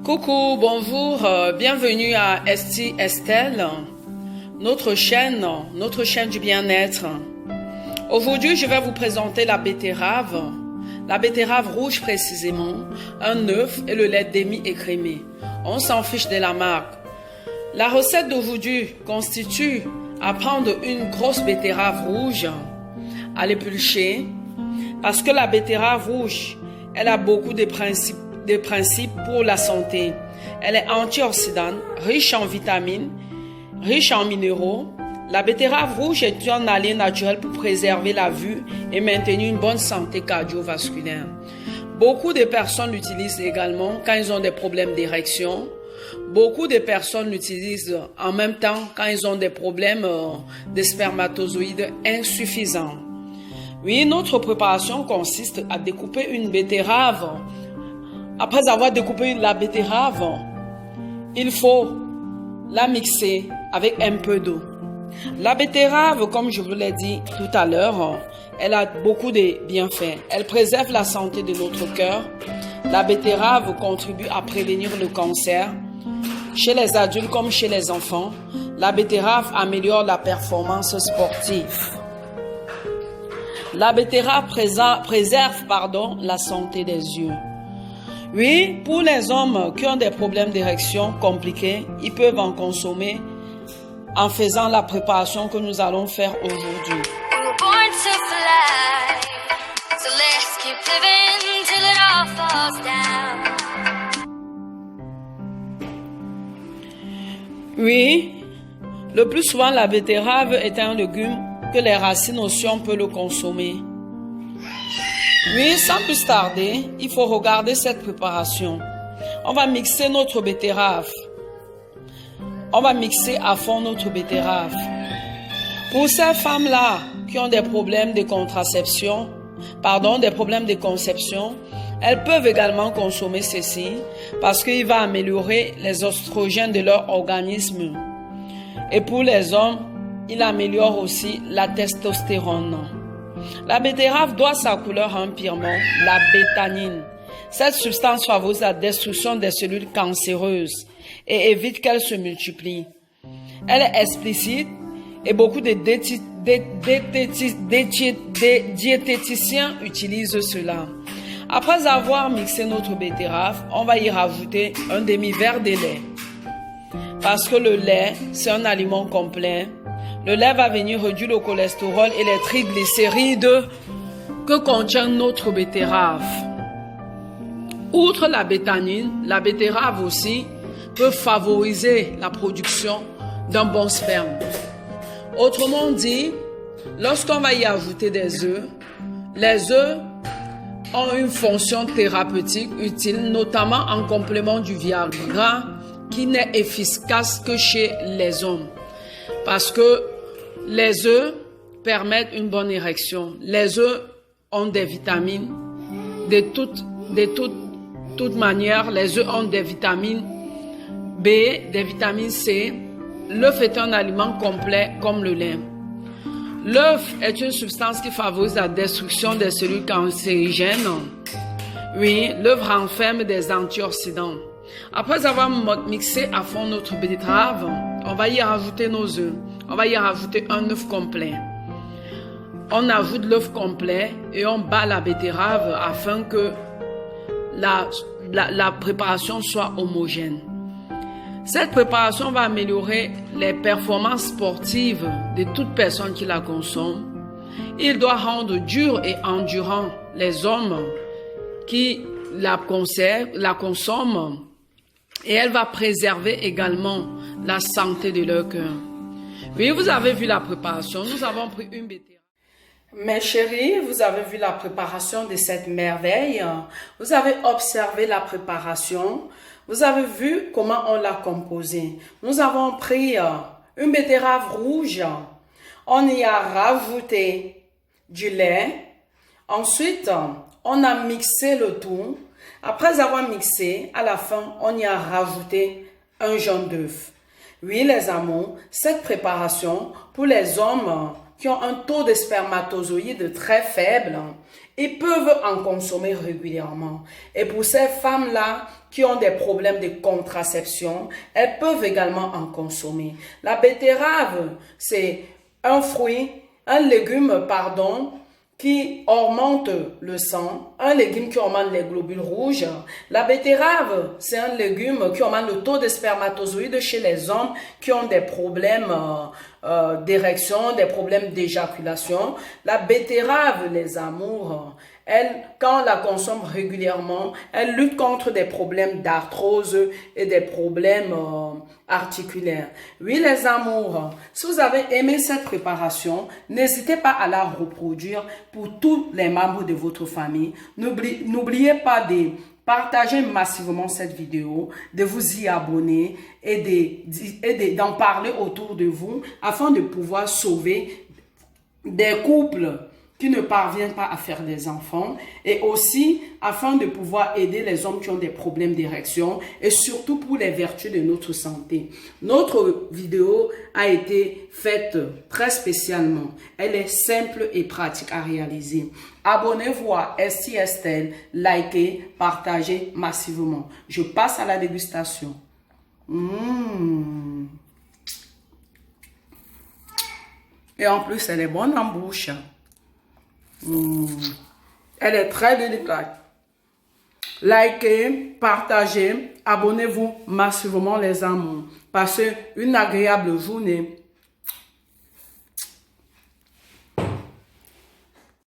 Coucou, bonjour, bienvenue à Esti Estelle, notre chaîne du bien-être. Aujourd'hui, je vais vous présenter la betterave rouge précisément, un œuf et le lait demi-écrémé. On s'en fiche de la marque. La recette d'aujourd'hui constitue à prendre une grosse betterave rouge, à l'éplucher, parce que la betterave rouge, elle a beaucoup de principes pour la santé. Elle est antioxydante, riche en vitamines, riche en minéraux. La betterave rouge est un allié naturel pour préserver la vue et maintenir une bonne santé cardiovasculaire. Beaucoup de personnes l'utilisent également quand ils ont des problèmes d'érection. Beaucoup de personnes l'utilisent en même temps quand ils ont des problèmes de spermatozoïdes insuffisants. Oui, notre préparation consiste à découper une betterave. Après avoir découpé la betterave, il faut la mixer avec un peu d'eau. La betterave, comme je vous l'ai dit tout à l'heure, elle a beaucoup de bienfaits. Elle préserve la santé de notre cœur. La betterave contribue à prévenir le cancer chez les adultes comme chez les enfants. La betterave améliore la performance sportive. La betterave préserve la santé des yeux. Oui, pour les hommes qui ont des problèmes d'érection compliqués, ils peuvent en consommer en faisant la préparation que nous allons faire aujourd'hui. Oui, le plus souvent la betterave est un légume que les racines aussi on peut le consommer. Oui, sans plus tarder, il faut regarder cette préparation. On va mixer notre betterave. On va mixer à fond notre betterave. Pour ces femmes-là qui ont des problèmes de conception, elles peuvent également consommer ceci parce qu'il va améliorer les oestrogènes de leur organisme. Et pour les hommes, il améliore aussi la testostérone. La betterave doit sa couleur à un pigment, la bétanine. Cette substance favorise la destruction des cellules cancéreuses et évite qu'elles se multiplient. Elle est explicite et beaucoup de diététiciens utilisent cela. Après avoir mixé notre betterave, on va y rajouter un demi-verre de lait. Parce que le lait, c'est un aliment complet. Le lait va venir réduire le cholestérol et les triglycérides que contient notre betterave. Outre la bétanine, la betterave aussi peut favoriser la production d'un bon sperme. Autrement dit, lorsqu'on va y ajouter des œufs, les œufs ont une fonction thérapeutique utile, notamment en complément du Viagra, qui n'est efficace que chez les hommes. Parce que les œufs permettent une bonne érection. Les œufs ont des vitamines. De toute manière, les œufs ont des vitamines B, des vitamines C. L'œuf est un aliment complet comme le lait. L'œuf est une substance qui favorise la destruction des cellules cancérigènes. Oui, l'œuf renferme des antioxydants. Après avoir mixé à fond notre betterave, on va y rajouter nos œufs. On va y rajouter un œuf complet. On ajoute l'œuf complet et on bat la betterave afin que la préparation soit homogène. Cette préparation va améliorer les performances sportives de toute personne qui la consomme. Il doit rendre dur et endurant les hommes qui la consomment. Et elle va préserver également la santé de leur cœur. Oui, vous avez vu la préparation. Nous avons pris une betterave. Mes chéris, vous avez vu la préparation de cette merveille. Vous avez observé la préparation. Vous avez vu comment on l'a composée. Nous avons pris une betterave rouge. On y a rajouté du lait. Ensuite, on a mixé le tout. Après avoir mixé, à la fin, on y a rajouté un jaune d'œuf. Oui, les amours, cette préparation, pour les hommes qui ont un taux de spermatozoïdes très faible, ils peuvent en consommer régulièrement. Et pour ces femmes-là qui ont des problèmes de contraception, elles peuvent également en consommer. La betterave, c'est un fruit, un légume, pardon, qui augmente le sang, un légume qui augmente les globules rouges. La betterave, c'est un légume qui augmente le taux de spermatozoïdes chez les hommes qui ont des problèmes d'érection, des problèmes d'éjaculation. La betterave, les amours, elle, quand on la consomme régulièrement, elle lutte contre des problèmes d'arthrose et des problèmes articulaires. Oui, les amours, si vous avez aimé cette préparation, n'hésitez pas à la reproduire pour tous les membres de votre famille. N'oubliez pas de partager massivement cette vidéo, de vous y abonner et d'en parler autour de vous afin de pouvoir sauver des couples qui ne parviennent pas à faire des enfants et aussi afin de pouvoir aider les hommes qui ont des problèmes d'érection et surtout pour les vertus de notre santé. Notre vidéo a été faite très spécialement. Elle est simple et pratique à réaliser. Abonnez-vous à ST Estelle, likez, partagez massivement. Je passe à la dégustation. Et en plus, elle est bonne en bouche. Elle est très délicate. Likez, partagez, abonnez-vous massivement les amours. Passez une agréable journée.